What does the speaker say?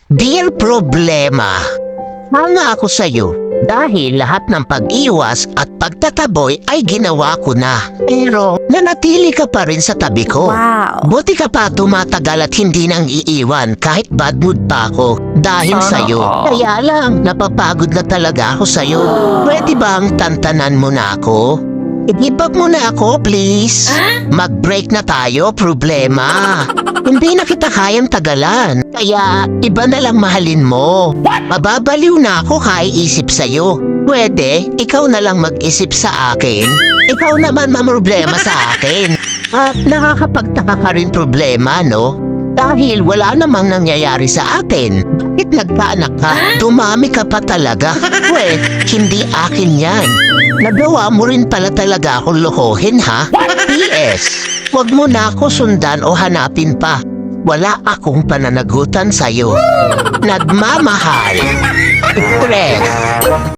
Dear problema, hanga ako sa'yo dahil lahat ng pag-iwas at pagtataboy ay ginawa ko na. Pero nanatili ka pa rin sa tabi ko. Wow. Buti ka pa tumatagal at hindi nang iiwan kahit bad mood pa ako dahil sa'yo. Kaya lang, napapagod na talaga ako sa'yo. Pwede bang tantanan mo na ako? I-give mo na ako, please. Mag-break na tayo, problema. Hindi na kita kayang tagalan. Kaya, iba na lang mahalin mo. Mababaliw na ako kaiisip sa'yo. Pwede, ikaw na lang mag-isip sa akin. Ikaw naman mamroblema sa akin. At nakakapagtaka ka rin problema, no? Dahil wala namang nangyayari sa atin. Bakit nagkaanak ka? Dumami ka pa talaga. Hindi akin yan. Nagawa mo rin pala talaga akong lokohin, ha? P.S. Huwag mo na ako sundan o hanapin pa. Wala akong pananagutan sa'yo. Nagmamahal. Friend.